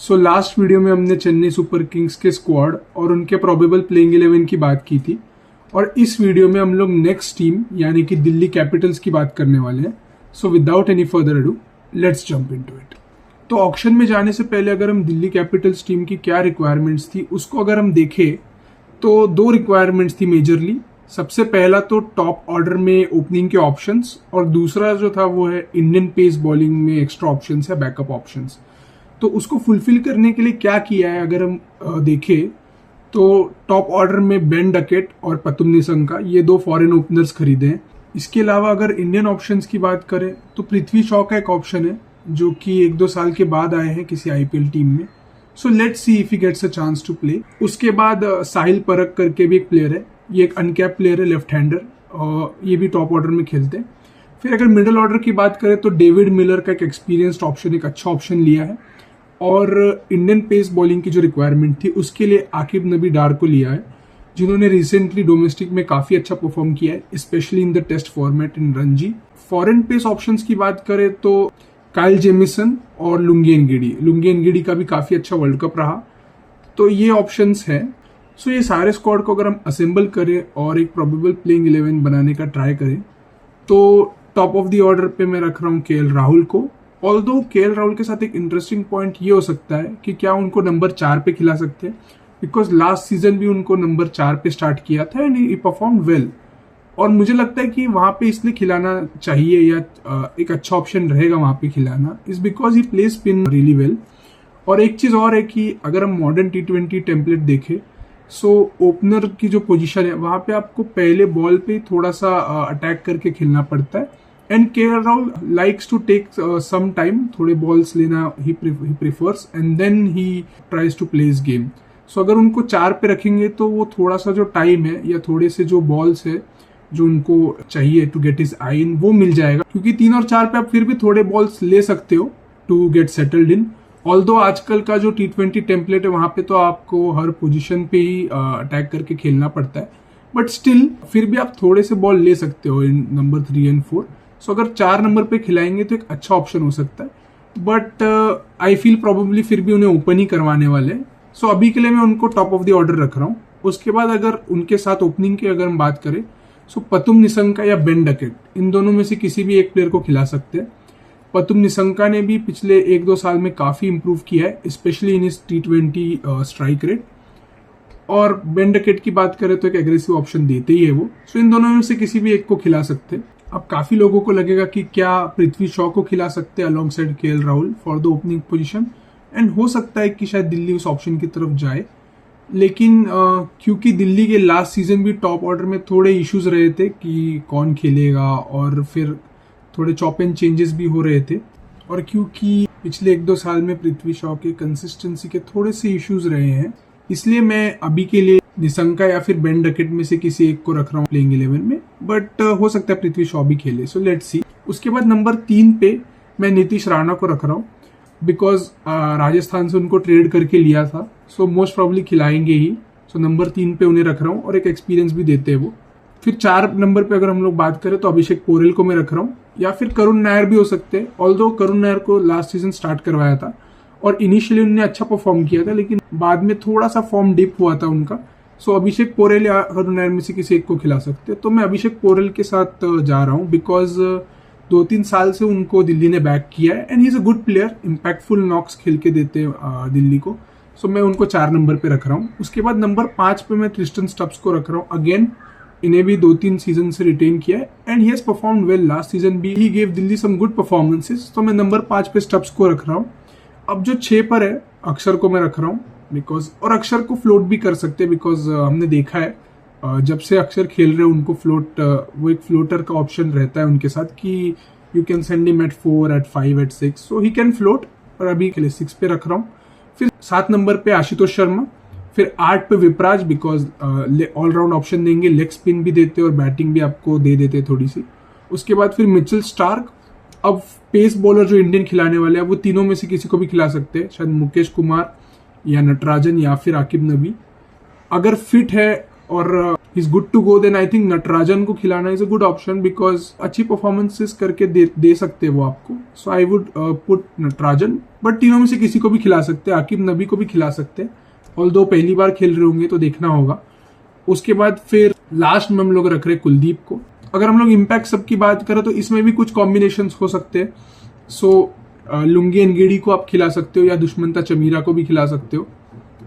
So last video में हमने Chennai super Kings के स्क्वाड और उनके प्रोबेबल प्लेइंग 11 की बात की थी और इस वीडियो में हम लोग नेक्स्ट टीम यानी कि दिल्ली कैपिटल्स की बात करने वाले हैं। So without any further ado let's jump into it. तो ऑक्शन में जाने से पहले अगर हम दिल्ली कैपिटल्स टीम की क्या रिक्वायरमेंट्स थी उसको अगर हम देखें तो दो रिक्वायरमेंट्स थी मेजरली। सबसे पहला तो टॉप ऑर्डर में ओपनिंग के ऑप्शंस और दूसरा जो था वो है इंडियन पेस बॉलिंग में एक्स्ट्रा ऑप्शंस या बैकअप ऑप्शंस। तो उसको फुलफिल करने के लिए क्या किया है अगर हम देखें तो टॉप ऑर्डर में बेन डकेट और पतुम निसंका ये दो फॉरेन ओपनर्स खरीदे हैं। इसके अलावा अगर इंडियन ऑप्शंस की बात करें तो पृथ्वी शॉ का एक ऑप्शन है जो कि 1-2 साल के बाद आए हैं किसी आईपीएल टीम में। So let's see if he gets a chance to play. उसके बाद साहिल परख करके भी एक प्लेयर है, ये एक अनकैप प्लेयर है, लेफ्ट हैंडर, और ये भी टॉप ऑर्डर में खेलते हैं। फिर अगर मिडिल ऑर्डर की बात करें तो डेविड मिलर का एक एक्सपीरियंस्ड ऑप्शन, एक अच्छा ऑप्शन लिया है। और इंडियन पेस बॉलिंग की जो रिक्वायरमेंट थी उसके लिए आकिब नबी डार को लिया है, जिन्होंने रिसेंटली डोमेस्टिक में काफी अच्छा परफॉर्म किया है, specially in the test format in Ranji. Foreign pace options की बात करें तो काइल जेमिसन और लुंगी एनगिडी का भी काफी अच्छा वर्ल्ड कप रहा, तो ये ऑप्शंस हैं। सो ये सारे स्क्वाड को अगर हम असेंबल करें और एक प्रोबेबल प्लेइंग 11 बनाने का ट्राई करें तो टॉप ऑफ द ऑर्डर पे मैं रख रहा हूँ केएल राहुल को। ऑल्दो केएल राहुल के साथ एक इंटरेस्टिंग पॉइंट ये हो सकता है कि क्या उनको नंबर 4 पे खिला सकते हैं, बिकॉज लास्ट सीजन भी उनको नंबर 4 पे स्टार्ट किया था एंड ही परफॉर्म वेल। और मुझे लगता है कि वहां पे इसलिए खिलाना चाहिए या एक अच्छा ऑप्शन रहेगा वहां पे खिलाना, is because he play spin really well. और एक चीज और है कि अगर हम मॉडर्न T20 टेम्पलेट देखें सो ओपनर की जो पोजीशन है वहां पे आपको पहले बॉल पे थोड़ा सा अटैक करके खेलना पड़ता है and KL Rahul likes to take some time, थोड़े बॉल्स लेना ही prefers and then he tries to play his game. So अगर उनको 4 पे रखेंगे तो वो थोड़ा सा जो टाइम है या थोड़े से जो बॉल्स है जो उनको चाहिए टू गेट हिज आई इन वो मिल जाएगा, क्योंकि 3 और 4 पे आप फिर भी थोड़े बॉल्स ले सकते हो to get settled in. Although आजकल का जो T20 टेम्पलेट है वहां पे तो आपको हर पोजीशन पे ही अटैक करके खेलना पड़ता है, बट स्टिल फिर भी आप थोड़े से बॉल ले सकते हो इन नंबर 3 एंड 4। सो अगर 4 नंबर पे खिलाएंगे तो एक अच्छा ऑप्शन हो सकता है, बट आई फील प्रोबेबली फिर भी उन्हें ओपन ही करवाने वाले हैं। सो अभी के लिए मैं उनको टॉप ऑफ द ऑर्डर रख रहा हूँ। उसके बाद अगर उनके साथ ओपनिंग की अगर हम बात करें सो पतुम निसंका या बेन डकेट, इन दोनों में से किसी भी एक प्लेयर को खिला सकते हैं। पतुम निसंका ने भी पिछले 1-2 साल में काफी इंप्रूव किया है, स्पेशली इन इस T20 स्ट्राइक रेट। और बेन डकेट की बात करें तो एक एग्रेसिव ऑप्शन देते ही है वो। सो इन दोनों में से किसी भी एक को खिला सकते हैं। अब काफी लोगों को लगेगा कि क्या पृथ्वी शॉ को खिला सकते हैं along side KL Rahul for the opening position, and हो सकता है कि शायद दिल्ली उस ऑप्शन की तरफ जाए। लेकिन क्योंकि दिल्ली के लास्ट सीजन भी टॉप ऑर्डर में थोड़े इश्यूज रहे थे कि कौन खेलेगा और फिर थोड़े चॉप एंड चेंजेस भी हो रहे थे, और क्योंकि पिछले 1-2 साल में पृथ्वी शॉ के कंसिस्टेंसी के थोड़े से इश्यूज रहे हैं, इसलिए मैं अभी के लिए निसंका या फिर बेन डकेट में से किसी एक को रख रहा हूँ प्लेइंग 11 में, बट हो सकता है पृथ्वी शॉ भी खेले। सो लेट्स सी। उसके बाद नंबर 3 पे मैं नीतीश राणा को रख रहा हूँ, बिकॉज राजस्थान से उनको ट्रेड करके लिया था, सो मोस्ट प्रॉब्ली खिलाएंगे ही। सो नंबर 3 पे उन्हें रख रहा हूँ और एक एक्सपीरियंस भी देते हैं वो। फिर 4 नंबर पे अगर हम लोग बात करें तो अभिषेक पोरेल को मैं रख रहा हूँ, या फिर करुण नायर भी हो सकते हैं। ऑल्दो करुण नायर को लास्ट सीजन स्टार्ट करवाया था और इनिशियली उन्होंने अच्छा परफॉर्म किया था, लेकिन बाद में थोड़ा सा फॉर्म डिप हुआ था उनका। सो अभिषेक पोरेल या करुण नायर में से किसी एक को खिला सकते हैं। तो मैं अभिषेक पोरेल के साथ जा रहा हूँ, बिकॉज 2-3 साल से उनको दिल्ली ने बैक किया है and he is a good player, impactful knocks खेल के देते हैं दिल्ली को। सो मैं उनको 4 नंबर पे रख रहा हूँ। उसके बाद नंबर 5 पे मैं ट्रिस्टन स्टब्स को रख रहा हूँ। अगेन इन्हें भी 2-3 सीजन से रिटेन किया है and he has performed well. Last season भी he gave Delhi some good performances. तो मैं नंबर 5 पे स्टब्स को रख रहा हूँ। अब जो 6 पर है अक्षर को मैं रख रहा हूँ, बिकॉज और अक्षर को फ्लोट भी कर सकते हैं, बिकॉज हमने देखा है जब से अक्षर खेल रहे हैं उनको फ्लोट, वो एक फ्लोटर का ऑप्शन रहता है उनके साथ कि you can send him at 4, at 5, at 6, so he can float. और अभी के लिए 6 पे रख रहा हूँ। फिर 7 नंबर पे आशुतोष शर्मा, फिर 8 पे विपराज, बिकॉज ऑलराउंड ऑप्शन देंगे, लेग स्पिन भी देते और बैटिंग भी आपको दे देते थोड़ी सी। उसके बाद फिर मिचेल स्टार्क। अब पेस बॉलर जो इंडियन खिलाने वाले हैं वो तीनों में से किसी को भी खिला सकते हैं, शायद मुकेश कुमार या नटराजन या फिर आकिब नबी। अगर फिट है और is good to go, then I think Natarajan को खिलाना is a good option because अच्छी परफॉर्मेंसेस करके दे सकते हैं वो आपको. So I would put Natarajan, but तीनों में से किसी को भी खिला सकते हैं. आकिब नबी को भी खिला सकते हैं, ऑल्दो पहली बार खेल रहे होंगे तो देखना होगा. उसके बाद फिर लास्ट में हम लोग रख रहे कुलदीप को. अगर हम लोग इम्पैक्ट सब की बात करें तो इसमें भी कुछ कॉम्बिनेशन हो सकते हैं. सो लुंगी एनगेडी को आप खिला सकते हो या दुश्मंता चमीरा को भी खिला सकते हो.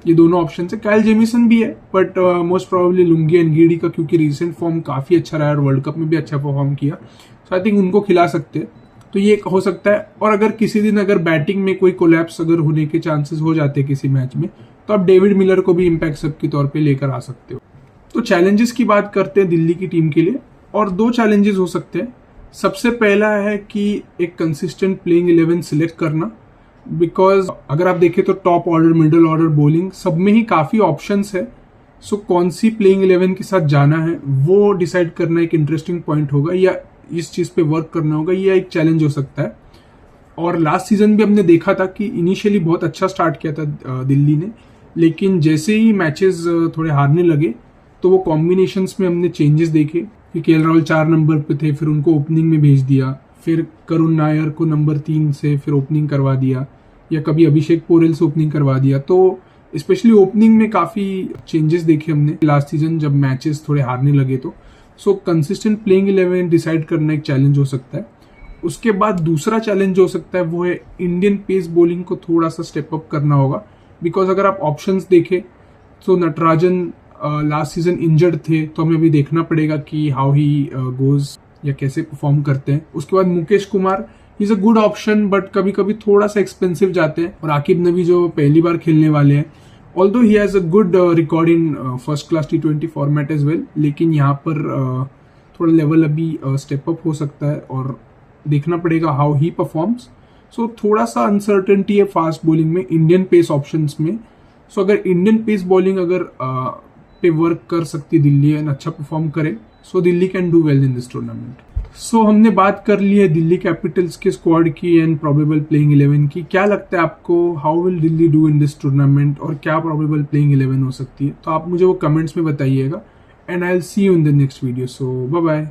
ये दोनों ऑप्शन है. काइल जेमिसन भी है, बट मोस्ट प्रोबेबली लुंगी एनगेडी का, क्योंकि रिसेंट फॉर्म काफी अच्छा रहा है और वर्ल्ड कप में भी अच्छा परफॉर्म किया. सो आई थिंक उनको खिला सकते हैं. तो ये हो सकता है. और अगर किसी दिन अगर बैटिंग में कोई कोलैप्स अगर होने के चांसेस हो जाते हैं किसी मैच में, तो आप डेविड मिलर को भी इम्पैक्ट सब के तौर पे लेकर आ सकते हो. तो चैलेंजेस की बात करते हैं दिल्ली की टीम के लिए, और 2 चैलेंजेस हो सकते हैं. सबसे पहला है कि एक कंसिस्टेंट प्लेइंग 11 सिलेक्ट करना, बिकॉज अगर आप देखें तो top order, middle order, bowling सब में ही काफी ऑप्शंस है. सो कौन सी प्लेइंग 11 के साथ जाना है वो डिसाइड करना एक इंटरेस्टिंग पॉइंट होगा, या इस चीज पे वर्क करना होगा. यह एक चैलेंज हो सकता है. और लास्ट सीजन भी हमने देखा था कि इनिशियली बहुत अच्छा स्टार्ट किया था दिल्ली ने, लेकिन जैसे ही मैचेस थोड़े हारने लगे तो वो कॉम्बिनेशंस में हमने चेंजेस देखे कि केएल राहुल 4 नंबर पे थे, फिर उनको ओपनिंग में भेज दिया, फिर करुण नायर को नंबर 3 से फिर ओपनिंग करवा दिया, या कभी अभिषेक पोरेल से ओपनिंग करवा दिया. तो स्पेशली ओपनिंग में काफी चेंजेस देखे हमने लास्ट सीजन जब मैचेस थोड़े हारने लगे तो. सो कंसिस्टेंट प्लेइंग 11 डिसाइड करना एक चैलेंज हो सकता है. उसके बाद दूसरा चैलेंज हो सकता है वो है इंडियन पेस बॉलिंग को थोड़ा सा स्टेप अप करना होगा. बिकॉज अगर आप ऑप्शंस देखें तो नटराजन लास्ट सीजन इंजर्ड थे, तो हमें अभी देखना पड़ेगा कि हाउ ही गोज या कैसे परफॉर्म करते हैं. उसके बाद Mukesh Kumar is a good option, but कभी कभी थोड़ा सा एक्सपेंसिव जाते हैं. और आकिब नबी जो पहली बार खेलने वाले हैं, although he has a good record in first class T20 format as well, लेकिन यहाँ पर थोड़ा लेवल अभी स्टेप अप हो सकता है और देखना पड़ेगा हाउ ही परफॉर्म्स. सो थोड़ा सा अनसर्टेनिटी है फास्ट बॉलिंग में इंडियन पेस ऑप्शंस में. सो अगर इंडियन पेस बॉलिंग अगर पे वर्क कर सकती दिल्ली एंड अच्छा परफॉर्म करे, so Delhi can do well in this tournament. सो हमने बात कर ली है दिल्ली कैपिटल्स के स्क्वाड की एंड प्रोबेबल प्लेइंग 11 की. क्या लगता है आपको, how will Delhi do in this tournament, और क्या प्रोबेबल प्लेइंग 11 हो सकती है? तो आप मुझे वो कमेंट्स में बताइएगा, and I will see you in the next video. So bye bye.